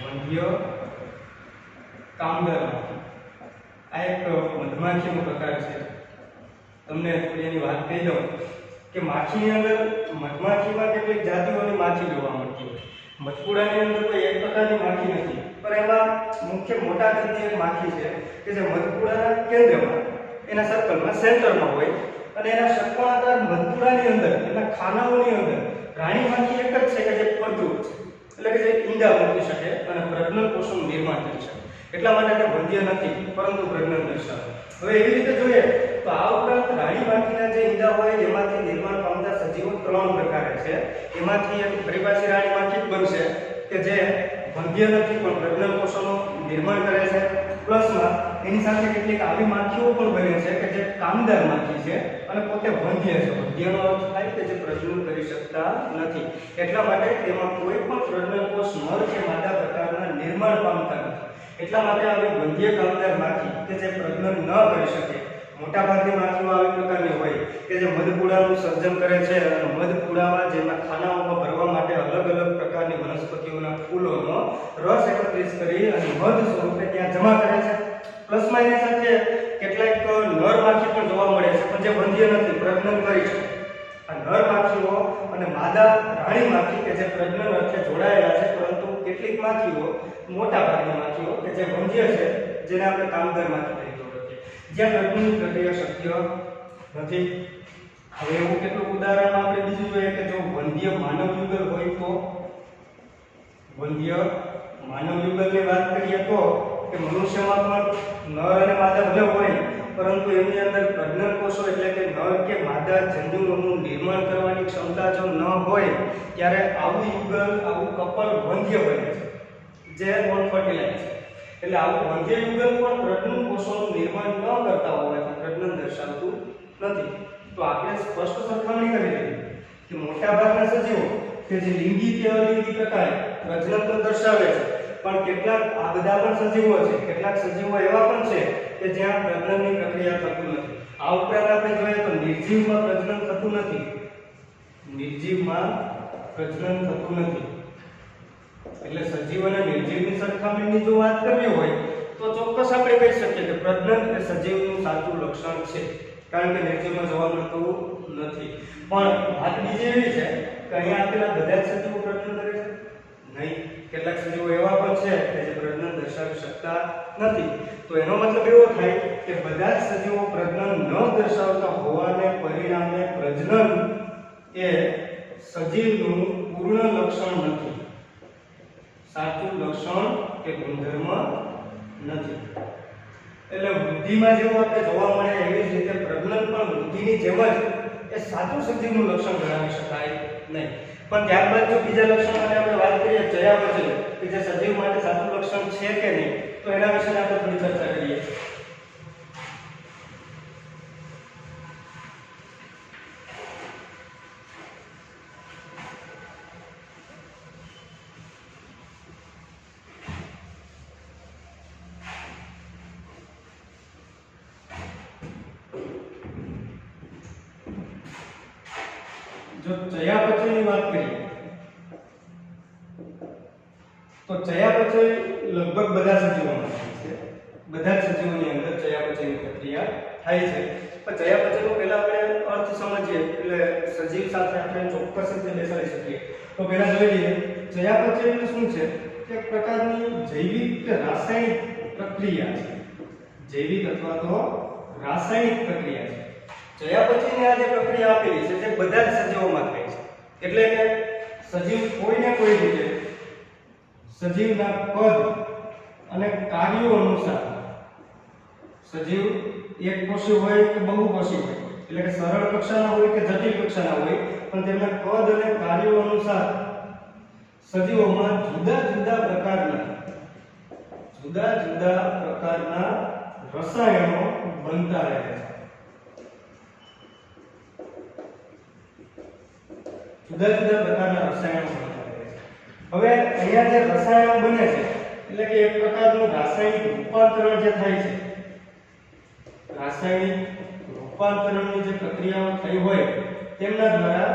વંધ્ય કામદાર માખી આ એક મધમાખીનો પ્રકાર છે. તમને એની વાત કહી દઉં કે માખીની અંદર, મધમાખીમાં કેટલીક જાતિઓની માખી જોવા મળતી હોય. મધપુડાની અંદર કોઈ એક પ્રકારની માખી નથી, પણ એમાં મુખ્ય મોટા કદની એક માખી છે કે જે મધપુડાના કેન્દ્રમાં, એના સર્કલમાં, સેન્ટરમાં હોય, અને એના ષટ્કોણાકાર મધપુડાની અંદર, એના ખાનાઓની અંદર રાણી માખી એક જ છે કે જે ફળદ્રુપ છે, એટલે કે જે ઈંડા મૂકી શકે અને પ્રજનન કોષોનું નિર્માણ કરી શકે. એટલા માટે તે વંધ્ય નથી પરંતુ પ્રજનન દર્શાવે. હવે એવી રીતે જોઈએ તો આ ઉપરાંત રાણી માખીના જે ઈંડા હોય એમાંથી નિર્માણ પામતા સજીવો ત્રણ પ્રકારે છે. એમાંથી એક પરિપાસી રાણી માખી બનશે કે જે બંધ્ય નથી પણ પ્રજનન કોષોનું નિર્માણ કરે છે. પ્લસમાં એની સાથે કેટલીક આવી માખીઓ પણ બને છે કે જે કામદાર માખી છે અને પોતે બંધ્ય છે. બંધ્યનો અર્થ થાય કે જે પ્રજનન કરી શકતા નથી. એટલા માટે તેમાં કોઈ પણ પ્રજનન કોષ નર કે માદા પ્રકારના નિર્માણ પામતા નથી. એટલા માટે આવી બંધ્ય કામદાર માખી કે જે પ્રજનન ન કરી શકે, મોટાભાગની માખીઓ આવી પ્રકારની હોય કે જે મધપૂડાનું સર્જન કરે છે અને મધપૂડામાં જેના ખાનાઓમાં ભરવા માટે અલગ અલગ પ્રકારની વનસ્પતિઓના ફૂલોનો રસ એકત્રિત કરી અને મધ સ્વરૂપે ત્યાં જમા કરે છે. પ્લસમાં એની સાથે કેટલાક નર માખી પણ જોવા મળે છે પણ જે બંધ્ય નથી, પ્રજનન કરી છે. આ નર માખીઓ અને માદા રાણી માખી કે જે પ્રજનન અર્થે જોડાયેલા છે, પરંતુ કેટલીક માખીઓ, મોટા ભાગની માખીઓ કે જે બંધ્ય છે, જેને આપણે કામદાર માખી તરીકે ઓળખીએ, જ્યાં પ્રજનન પ્રક્રિયા શક્ય નથી. હવે એવું કેટલું ઉદાહરણ આપણે બીજું જોઈએ કે જો વંધ્ય માનવ યુગલ હોય તો, વંધ્ય માનવ યુગલની વાત કરીએ તો કે મનુષ્યમાં પણ નર અને માદા ભલે હોય પરંતુ એમની અંદર પ્રજનન કોષો એટલે કે નર કે માદા જન્યુઓનું નિર્માણ કરવાની ક્ષમતા જો ન હોય ત્યારે આવું યુગલ, આવું કપલ વંધ્ય બને છે, જે નોન ફર્ટિલાઇઝ છે. એટલે આવું વંધ્ય યુગલ પણ પ્રજનન કોષોનું નિર્માણ ન કરતા હોવાથી પ્રજનન દર્શાવતું નથી. તો આપણે સ્પષ્ટ સરખામણી કરી લઈએ કે મોટાભાગના સજીવો કે જે લિંગી કે અલિંગી પ્રકારે પ્રજનન તો દર્શાવે છે, પણ કેટલાક આ બધા પણ સજીવો છે, કેટલાક સજીવો એવા પણ છે કે જ્યાં પ્રજનનની પ્રક્રિયા થતું નથી. આ ઉપરાંત આપણે જોઈએ તો નિર્જીવમાં પ્રજનન થતું નથી, નિર્જીવમાં પ્રજનન થતું નથી. એટલે સજીવ અને નિર્જીવની સરખામણીની જો વાત કરવી હોય તો ચોક્કસ આપણે કહી શકીએ કે પ્રજનન એ સજીવનું સાચું લક્ષણ છે, કારણ કે નિર્જીવમાં જોવા મળતું નથી. પણ વાત બીજી એવી છે કે અહીંયા આપેલા બધા જ સજીવો પ્રજનન કરે છે નહીં. કેટલાક સજીવો એવા પણ છે કે જે પ્રજનન દર્શાવી શકતા નથી. તો એનો મતલબ એવો થાય કે બધા જ સજીવો પ્રજનન ન દર્શાવતા હોવાને પરિણામે પ્રજનન એ સજીવનું પૂર્ણ લક્ષણ નથી, સાચું લક્ષણ કે ગુણધર્મ નથી. એટલે વૃદ્ધિમાં જેવું આપણે જોવા મળે એવી જ રીતે પ્રજનન પણ વૃદ્ધિની જેમ જ એ સાચું સજીવનું લક્ષણ ગણાવી શકાય નહીં. પણ ત્યારબાદ જો બીજા લક્ષણ માટે આપણે વાત કરીએ ચયાપચય કે જે સજીવ માટે સાચું લક્ષણ છે કે નહીં, તો એના વિશે આપણે થોડી ચર્ચા કરીએ. જો ચયાપચયની વાત કરીએ તો ચયાપચય લગભગ બધા સજીવોમાં થાય છે. બધા જ સજીવોની અંદર ચયાપચયની પ્રક્રિયા થાય છે. પણ ચયાપચયનો પહેલા આપણે અર્થ સમજીએ એટલે સજીવ સાથે આપણે ચોક્કસ રીતે બેસાડી શકીએ. તો પહેલા જોઈ લઈએ ચયાપચય એટલે શું છે? એક પ્રકારની જૈવિક કે રાસાયણિક પ્રક્રિયા છે. જૈવિક અથવા તો રાસાયણિક પ્રક્રિયા છે. ચયાપચયની આ જે પ્રક્રિયા આપેલી છે તે બધા જ સજીવોમાં થાય છે. એટલે કે સજીવ કોઈને કોઈ રીતે સજીવના કદ અને કાર્યો અનુસાર, સજીવ એક કોષી હોય કે બહુકોષી હોય, એટલે કે સરળ કક્ષાના હોય કે જટિલ કક્ષાના હોય, પણ તેમના કદ અને કાર્યો અનુસાર સજીવોમાં જુદા જુદા પ્રકારના રસાયણો બનતા રહે છે. જુદા જુદા પ્રકારના રસાયણો બનતા રહે છે. હવે અહીંયા જે રસાયણો બને છે એટલે કે એક પ્રકારનું રાસાયણિક રૂપાંતરણ જે થાય છે, રાસાયણિક રૂપાંતરણની જે પ્રક્રિયાઓ થઈ હોય તેમના દ્વારા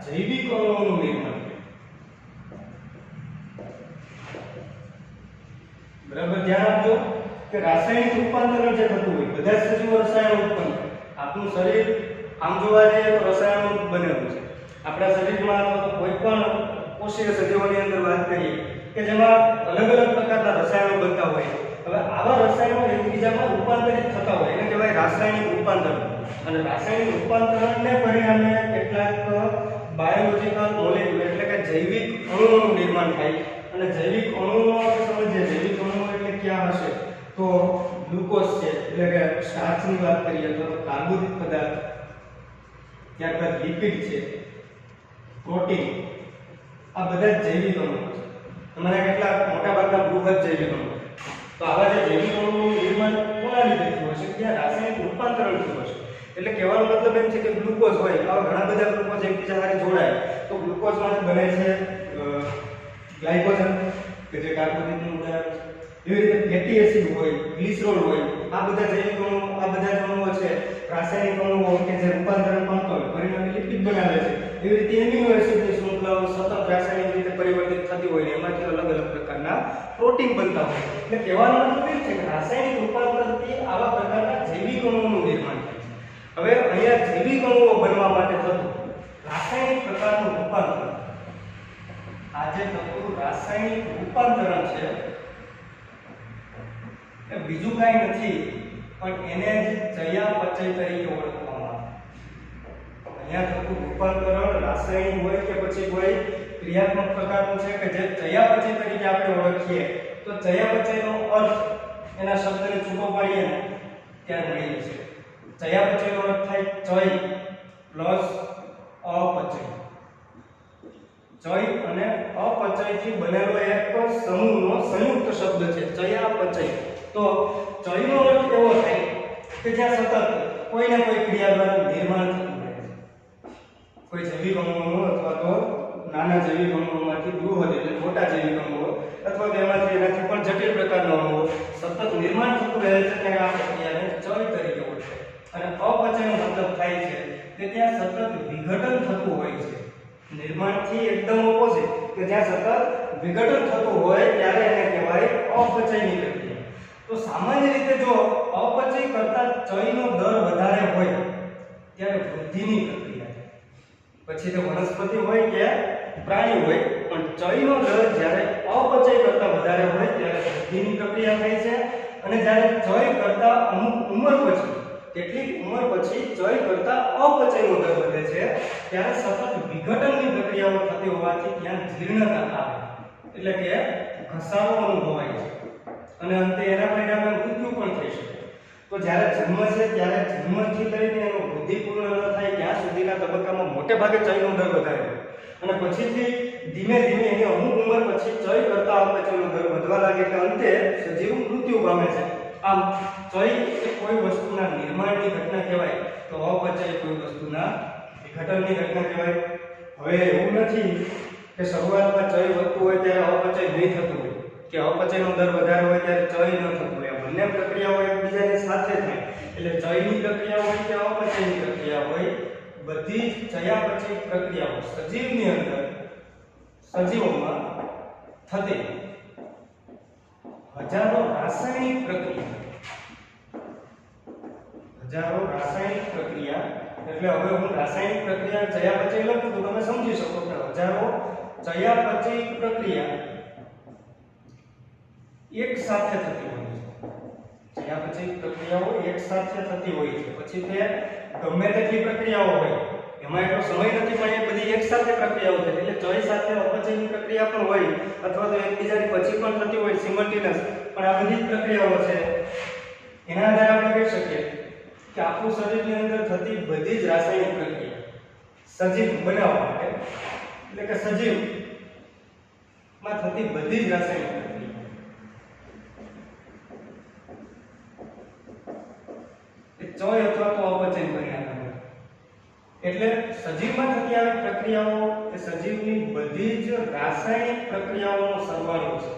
જૈવિક અણુઓનું નિર્માણ થાય. બરાબર ધ્યાન આપજો કે રાસાયણિક રૂપાંતરણ જે થતું હોય, બધા જ સજીવો રસાયણો ઉત્પન્ન કરે. આપણું શરીર આમ જોવા જઈએ તો રસાયણો બનેલું છે. આપણા શરીરમાં અથવા કોઈ પણ કોષીય સજીવોની અંદર વાત કરીએ કે જેમાં અલગ અલગ પ્રકારના રસાયણો બનતા હોય. હવે આવા રસાયણો એકબીજામાં રૂપાંતરિત થતા હોય એને કહેવાય રાસાયણિક રૂપાંતરણ. અને રાસાયણિક રૂપાંતરણને પરિણામે કેટલાક બાયોલોજિકલ મોલેક્યુલ એટલે કે જૈવિક અણુઓનું નિર્માણ થાય. અને જૈવિક અણુઓ આપણે સમજીએ, જૈવિક અણુઓ એટલે ક્યાં હશે તો ગ્લુકોઝ છે એટલે કે સ્ટાર્ચની વાત કરીએ તો કાર્બોદિત પદાર્થ, ત્યારબાદ લિપિડ છે, પ્રોટીન, આ બધા જૈવિક અણુઓ છે. તમારા કેટલા મોટા ભાગના બૃહદ જૈવિક અણુઓ. તો આવા જે જૈવિક અણુઓનું નિર્માણ કોના લીધે થયું હશે? ત્યાં રાસાયણિક રૂપાંતરણ થયું હશે. એટલે કહેવાનો મતલબ એમ છે કે ગ્લુકોઝ હોય, આવા ઘણા બધા ગ્લુકોઝ એકબીજા સાથે જોડાય તો ગ્લુકોઝમાંથી બને છે ગ્લાયકોજન કે જે કાર્બોદિતનું ઉદાહરણ છે. એવી રીતે ફેટી એસિડ હોય, ગ્લિસરોલ હોય, આ બધા જૈવિક અણુઓ, આ બધા અણુઓ છે રાસાયણિક અણુઓ કે જે રૂપાંતરણ પામતા હોય પરિણામે લિપિડ બનાવે છે. એવી રીતે એમિનો એસિડની શૃંખલાઓ સતત રાસાયણિક રીતે પરિવર્તિત થતી હોય ને એમાંથી અલગ અલગ પ્રકારના પ્રોટીન બનતા હોય. એટલે કહેવાનો મતલબ એ છે કે રાસાયણિક રૂપાંતરથી આવા પ્રકારના જૈવિક અણુઓનું નિર્માણ થાય છે. હવે અહીંયા જૈવિક અણુઓ બનવા માટે થતું રાસાયણિક પ્રકારનું રૂપાંતરણ, આ જે થતું રાસાયણિક રૂપાંતરણ છે એ બીજું કાંઈ નથી પણ એને જ ચયાપચય તરીકે ઓળખવામાં આવે. અહીંયા થતું રૂપાંતરણ રાસાયણિક હોય કે પછી કોઈ ક્રિયાત્મક પ્રકારનું છે કે જે ચયાપચય તરીકે આપણે ઓળખીએ તો ચયાપચયનો અર્થ એના શબ્દને છૂટો પાડીએ ને ત્યારે મળી જશે. ચયાપચયનો અર્થ થાય ચય પ્લસ અપચય. ચય અને અપચયથી બનેલો એક સમૂહનો સંયુક્ત શબ્દ છે ચયાપચય. તો ચયનો અર્થ એવો થાય કે જ્યાં સતત કોઈ ને કોઈ ક્રિયા દ્વારા નિર્માણ થતું રહે છે. કોઈ જૈવિક અણુઓનું અથવા તો નાના જૈવિક અણુઓમાંથી બૃહદ એટલે મોટા જૈવિક અણુઓ અથવા તો એમાંથી એનાથી પણ જટિલ પ્રકારના અણુઓ સતત નિર્માણ થતું રહે છે ત્યારે આ પ્રક્રિયાને ચય તરીકે ઓળખાય. અને અપચયનો મતલબ થાય છે કે ત્યાં સતત વિઘટન થતું હોય છે. નિર્માણથી એકદમ ઓપોઝિટ કે જ્યાં સતત વિઘટન થતું હોય ત્યારે એને કહેવાય અપચયની પ્રક્રિયા. તો સામાન્ય રીતે જો અપચય કરતા ચયનો દર વધારે હોય ત્યારે વૃદ્ધિની પ્રક્રિયા છે. પછી તે વનસ્પતિ હોય કે પ્રાણી હોય પણ ચયનો દર જ્યારે અપચય કરતા વધારે હોય ત્યારે વૃદ્ધિની પ્રક્રિયા થાય છે. અને જ્યારે ચય કરતા અમુક ઉંમર પછી કેટલીક ઉંમર પછી ચય કરતા અપચયનો દર વધે છે ત્યારે સતત વિઘટનની પ્રક્રિયાઓ થતી હોવાથી ત્યાં જીર્ણતા આવે એટલે કે ઘસારો અનુભવાય છે અને અંતે એના પરિણામે મૃત્યુ પણ થઈ શકે. તો જ્યારે જન્મ છે ત્યારે જન્મથી લઈને એનો વૃદ્ધિ પૂર્ણ ન થાય ત્યાં સુધીના તબક્કામાં મોટે ભાગે ચયનો દર વધારે હોય અને પછીથી ધીમે ધીમે એની અમુક ઉંમર પછી ચય કરતા અપચયનો દર વધવા લાગે એટલે અંતે સજીવ મૃત્યુ પામે છે. આમ ચય એ કોઈ વસ્તુના નિર્માણની ઘટના કહેવાય તો અપચય કોઈ વસ્તુના વિઘટનની ઘટના કહેવાય. હવે એવું નથી કે શરૂઆતમાં ચય વધતું હોય ત્યારે અપચય નહીં થતું હોય કે અપચયનો દર વધારે હોય ત્યારે ચય ન થતું હોય. બંને પ્રક્રિયાઓ એકબીજાની સાથે થાય એટલે ચયની પ્રક્રિયા હોય કે અપચયની પ્રક્રિયા હોય બધી જ ચયાપચય પ્રક્રિયાઓ સજીવની અંદર સજીવોમાં થતી હજારો રાસાયણિક પ્રક્રિયા એટલે હવે હું રાસાયણિક પ્રક્રિયા ચયાપચય લખું તો તમે સમજી શકો કે હજારો ચયાપચય પ્રક્રિયા એક સાથે થતી હોય છે. ચયાપચય પ્રક્રિયાઓ એક સાથે થતી હોય છે. પછી તે ગમે તેટલી પ્રક્રિયાઓ હોય એમાં એટલો સમય નથી પણ એ બધી એક સાથે પ્રક્રિયાઓ છે એટલે ચય સાથે અપચયની પ્રક્રિયા પણ હોય અથવા તો એકબીજાની પછી પણ થતી હોય સિમલ્ટેનિયસ પણ આ બધી પ્રક્રિયાઓ છે. એના આધારે આપણે કહી શકીએ કે આપણું શરીરની અંદર થતી બધી જ રાસાયણિક પ્રક્રિયા સજીવ બનાવવા માટે એટલે કે સજીવમાં થતી બધી જ રાસાયણિક પ્રક્રિયા એ ચય અથવા તો અપચય પરિણામ એટલે સજીવમાં થતી આવી પ્રક્રિયાઓ એ સજીવની બધી જ રાસાયણિક પ્રક્રિયાઓનો સરવાળો છે.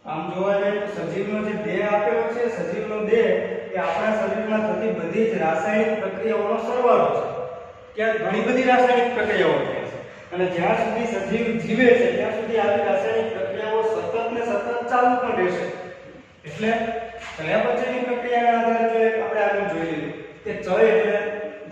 આમ જોવા જઈએ તો સજીવનો જે દેહ આપેલો છે સજીવનો દેહ એ આપણા શરીરમાં થતી બધી જ રાસાયણિક પ્રક્રિયાઓનો સરવાળો છે. ત્યાં ઘણી બધી રાસાયણિક પ્રક્રિયાઓ થાય છે અને જ્યાં સુધી સજીવ જીવે છે ત્યાં સુધી આવી રાસાયણિક પ્રક્રિયાઓ સતત ને સતત ચાલુ પણ રહેશે. એટલે ચયાપચયની પ્રક્રિયાના આધારે જો આપણે આગળ જોઈ લીધું કે ચય એટલે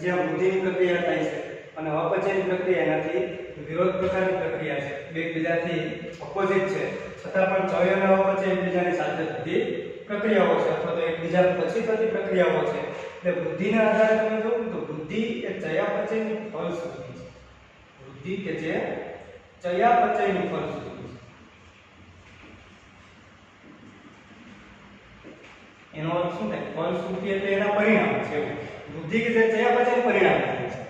જ્યાં વૃદ્ધિની પ્રક્રિયા થાય છે અને અપચયની પ્રક્રિયા એનાથી વિરોધ પ્રકારની પ્રક્રિયા છે. બે એકબીજાથી ઓપોઝિટ છે છતાં પણ ચય અને અપચય એકબીજાની સાથે થતી પ્રક્રિયાઓ છે અથવા તો એકબીજા પછી થતી પ્રક્રિયાઓ છે. એટલે વૃદ્ધિના આધારે તમે જોવો તો વૃદ્ધિ એ ચયાપચયની ફલશ્રુતિ છે. વૃદ્ધિ કે જે ચયાપચયની ફલશ્રુતિ છે એનો અર્થ શું થાય? ફલશ્રુતિ એટલે એના પરિણામ છે. વૃદ્ધિ કે જે ચયાપચય પરિણામ થાય છે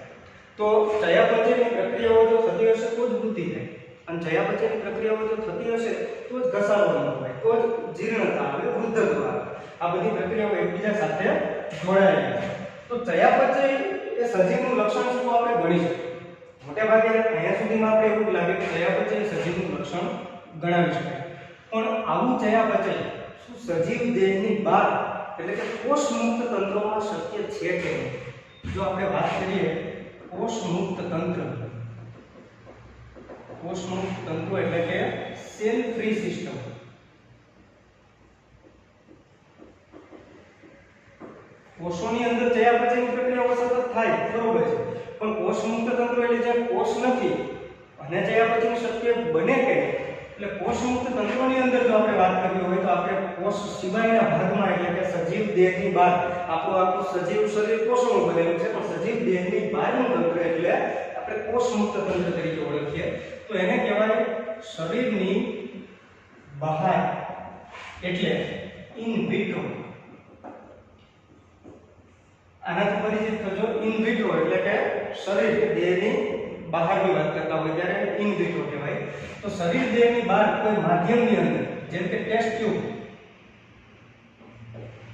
તો ચયાપચયની પ્રક્રિયાઓ જો થતી હશે તો જ વૃદ્ધિ થાય, અને ચયાપચયની પ્રક્રિયાઓ જો થતી હશે તો જ ઘસારો ન થાય, તો જ જીર્ણતા આવે, વૃદ્ધત્વ આવે. આ બધી પ્રક્રિયાઓ એકબીજા સાથે જોડાયેલી છે. તો ચયાપચય એ સજીવનું લક્ષણ શું આપણે ગણી શકીએ? મોટે ભાગે અહીંયા સુધીમાં આપણે એવું લાગે કે ચયાપચય એ સજીવનું લક્ષણ ગણાવી શકાય, પણ આવું ચયાપચય શું સજીવ દેહની બહાર એટલે કે કોષમુક્ત તંત્રોમાં શક્ય છે કે નહીં? જો આપણે વાત કરીએ કોષમુક્ત તંત્ર, કોષમુક્ત તંત્રો એટલે કે સેલ ફ્રી સિસ્ટમ. કોષોની અંદર ચયાપચયની પ્રક્રિયાઓ સતત થાય, બરોબર છે, પણ કોષમુક્ત તંત્રો એટલે જે કોષ નથી અને ચયાપચય શક્ય બને કે એટલે કોષમુક્ત તંત્રોની અંદર જો આપણે વાત કરવી હોય તો આપણે કોષ સિવાયના ભાગમાં એટલે કે સજીવ દેહની બહાર, આપણું આખું સજીવ શરીર કોષોનું બનેલું છે, પણ સજીવ દેહની બહારનું તંત્ર એટલે આપણે કોષમુક્ત તંત્ર તરીકે ઓળખીએ તો એને કહેવાય શરીરની બહાર એટલે ઇન વિટ્રો. આનાથી પરિચિત થજો. ઇન વિટ્રો એટલે કે શરીર કે દેહની બહારની વાત કરતા હોય ત્યારે ઇન વિટ્રો કહેવાય. તો શરીર દેહની બહાર કોઈ માધ્યમની અંદર જેમ કે ટેસ્ટ ટ્યુબ,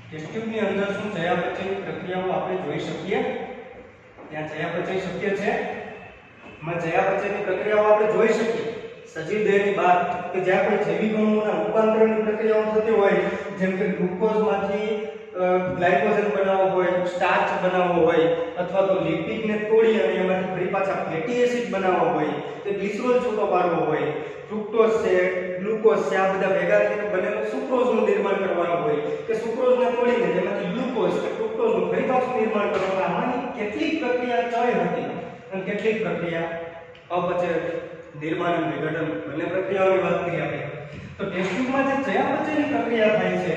ટેસ્ટ ટ્યુબની અંદર શું ચયાપચયની પ્રક્રિયાઓ આપણે જોઈ શકીએ? ત્યાં ચયાપચય શક્ય છે, માં ચયાપચયની પ્રક્રિયાઓ આપણે જોઈ શકીએ સજીવ દેહની બહાર કે જ્યાં કોઈ જૈવિક અણુઓના રૂપાંતરણની પ્રક્રિયાઓ થતી હોય, જેમ કે ગ્લુકોઝમાંથી ગ્લાયકોજન બનાવવો હોય, સ્ટાર્ચ બનાવવો હોય, અથવા તો લિપિડને તોડી અને એમાંથી ફરી પાછા ફેટી એસિડ બનાવવો હોય, કે ગ્લિસરોલ છૂટો પાડવો હોય, ફ્રુક્ટોઝ છે, ગ્લુકોઝ છે, આ બધા ભેગા થઈને બનેલું સુક્રોઝનું નિર્માણ કરવાનું હોય, કે સુક્રોઝને તોડીને જેમાંથી ગ્લુકોઝ કે ફ્રુક્ટોઝનું ફરી પાછું નિર્માણ કરવાનું. આમાંની કેટલીક પ્રક્રિયા ચય હતી અને કેટલીક પ્રક્રિયા અપચય, નિર્માણ અને વિઘટન બંને પ્રક્રિયાઓની વાત કરીએ આપણે. તો ટેસ્ટ ટ્યુબમાં જે ચયાપચયની પ્રક્રિયા થાય છે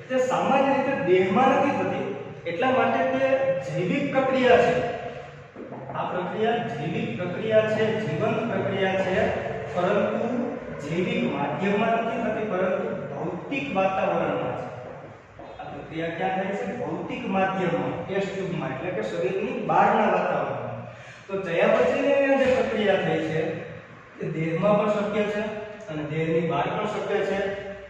તે સામાન્ય રીતે દેહમાં નથી થતી, એટલા માટે તે જૈવિક પ્રક્રિયા છે. આ પ્રક્રિયા જૈવિક પ્રક્રિયા છે, જીવંત પ્રક્રિયા છે, પરંતુ જૈવિક માધ્યમમાં નથી થતી, પરંતુ ભૌતિક વાતાવરણમાં છે. આ પ્રક્રિયા ક્યાં થાય છે? ભૌતિક માધ્યમમાં, ટેસ્ટ ટ્યુબમાં એટલે કે શરીરની બહારના વાતાવરણમાં. તો ચયાપચયની જે પ્રક્રિયા થઈ છે એ દેહમાં પણ શક્ય છે અને દેહની બહાર પણ શક્ય છે,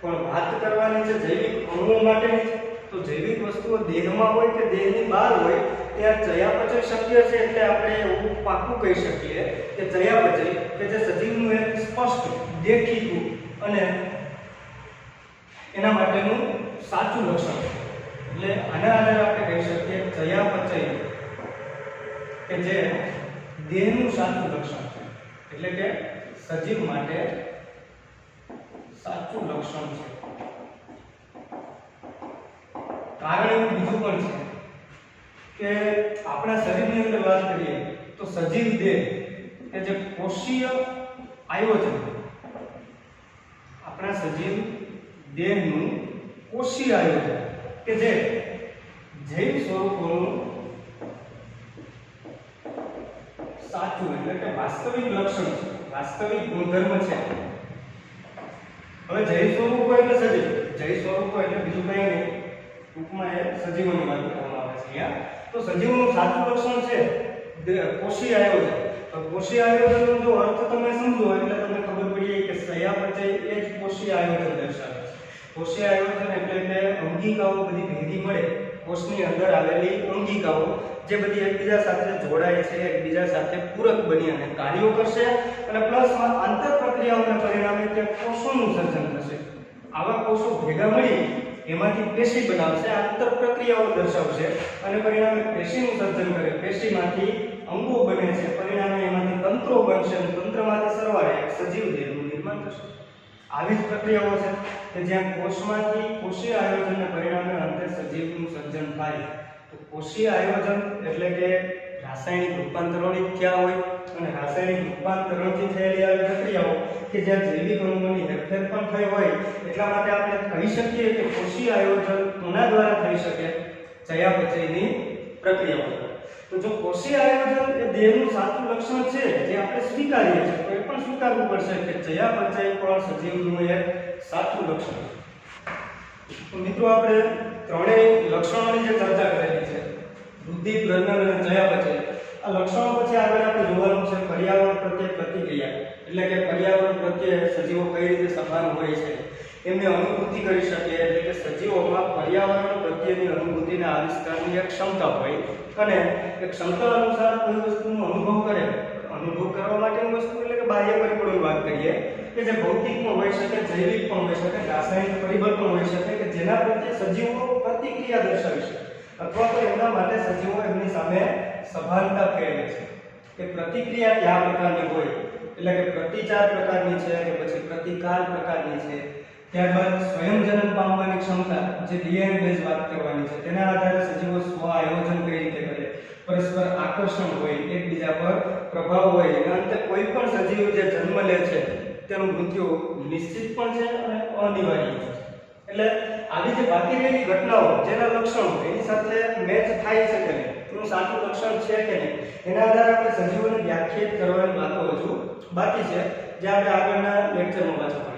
પણ વાત કરવાની છે જૈવિક અણુઓ માટેની છે. તો જૈવિક વસ્તુઓ દેહમાં હોય કે દેહની બહાર હોય ત્યાં ચયાપચય શક્ય છે, એટલે આપણે એવું પાક્કું કહી શકીએ કે ચયાપચય કે જે સજીવનું એક સ્પષ્ટ દેખીતું અને એના માટેનું સાચું લક્ષણ છે. એટલે આના આધારે આપણે કહી શકીએ ચયાપચય કે જે દેહનું સાચું લક્ષણ છે, એટલે કે સજીવ માટે સાચું લક્ષણ છે. કારણ એવું બીજું પણ છે કે આપણા શરીરની અંદર વાત કરીએ તો સજીવ દેહ કે જે કોષીય આયોજન, આપણા સજીવ દેહનું કોષીય આયોજન કે જે જૈવ સ્વરૂપોનું સાચું એટલે કે વાસ્તવિક લક્ષણ છે, વાસ્તવિક ગુણધર્મ છે. હવે જૈવ સ્વરૂપો એટલે સજીવ, જૈવ સ્વરૂપો એટલે બીજું કંઈ નહીં, ટૂંકમાં એ સજીવોની વાત કરવામાં આવે છે અહીંયા. તો સજીવનું સાચું લક્ષણ છે કોષીય આયોજન. તો કોષીય આયોજનનો જો અર્થ તમે સમજો એટલે તમને ખબર પડી કે ચયાપચય એ જ કોષીય આયોજન દર્શાવે છે. કોષીય આયોજન એટલે કે અંગિકાઓ બધી ભેગી મળે, કોષની અંદર આવેલી અંગિકાઓ જે બધી એકબીજા સાથે જોડાય છે, એકબીજા સાથે પૂરક બની અને કાર્યો કરશે, અને પ્લસમાં આંતર પ્રક્રિયાઓના પરિણામે તે કોષોનું સર્જન થશે. આવા કોષો ભેગા મળી એમાંથી પેશી બનાવશે, આંતર પ્રક્રિયાઓ દર્શાવશે અને પરિણામે પેશીનું સર્જન કરે. પેશીમાંથી અંગો બને છે, પરિણામે એમાંથી તંત્રો બનશે અને તંત્રમાંથી સરવાળે એક સજીવ દેહનું નિર્માણ થશે. આવી જ પ્રક્રિયાઓ છે કે જ્યાં કોષમાંથી કોષીય આયોજનના પરિણામે અંતે સજીવનું સર્જન થાય. તો કોષીય આયોજન એટલે કે રાસાયણિક રૂપાંતરણો થયા હોય અને રાસાયણિક રૂપાંતરણથી થયેલી આવી પ્રક્રિયાઓ કે જ્યાં જૈવિક અણુઓની હેરફેર પણ થઈ હોય, એટલા માટે આપણે કહી શકીએ કે કોષીય આયોજન કોના દ્વારા થઈ શકે? ચયાપચયની પ્રક્રિયાઓ. તો જો કોષીય આયોજન એ દેહનું સાચું લક્ષણ છે જે આપણે સ્વીકારીએ છીએ, તો એ પણ સ્વીકારવું પડશે કે ચયાપચય પણ સજીવનું એક સાચું લક્ષણ છે. તો મિત્રો આપણે ત્રણેય લક્ષણોની જે ચર્ચા કરેલી છે, વૃદ્ધિ, પ્રજનન અને ચયાપચય, આ લક્ષણો પછી આગળ આપણે જોવાનું છે પર્યાવરણ પ્રત્યે પ્રતિક્રિયા, એટલે કે પર્યાવરણ પ્રત્યે સજીવો કઈ રીતે સભાન હોય છે, એમની અનુભૂતિ કરી શકે, એટલે કે સજીવોમાં પર્યાવરણ પ્રત્યેની અનુભૂતિના આવિષ્કારની એક ક્ષમતા હોય અને એ ક્ષમતા અનુસાર કોઈ વસ્તુનો અનુભવ કરે. અનુભવ કરવા માટેની વસ્તુ એટલે કે બાહ્ય પરિબળોની વાત કરીએ કે જે ભૌતિક પણ હોઈ શકે, જૈવિક પણ હોઈ શકે, રાસાયણિક પરિબળ પણ હોઈ શકે કે જેના પ્રત્યે સજીવો પ્રતિક્રિયા દર્શાવી શકે અથવા તો એમના માટે સજીવો એમની સામે સભાનતા ફેરવે છે. એ પ્રતિક્રિયા કયા પ્રકારની હોય, એટલે કે પ્રતિચાર પ્રકારની છે કે પછી પ્રતિકાર પ્રકારની છે. ત્યારબાદ સ્વયંજનન પામવાની ક્ષમતા, જે ડીએનએ બેઝ વાત કરવાની છે, તેના આધારે સજીવો સ્વ આયોજન કઈ રીતે કરે, પરસ્પર આકર્ષણ હોય, એકબીજા પર પ્રભાવ હોય, અને અંતે કોઈ પણ સજીવ જે જન્મ લે છે તેનું મૃત્યુ નિશ્ચિત પણ છે અને અનિવાર્ય છે. એટલે આવી જે બાકી રહેલી ઘટનાઓ જેના લક્ષણો એની સાથે મેચ થાય છે કે નહીં, એનું સાચું લક્ષણ છે કે નહીં, એના આધારે આપણે સજીવોને વ્યાખ્યાયિત કરવાની વાતો હજુ બાકી છે, જે આપણે આગળના લેક્ચરમાં વાંચવા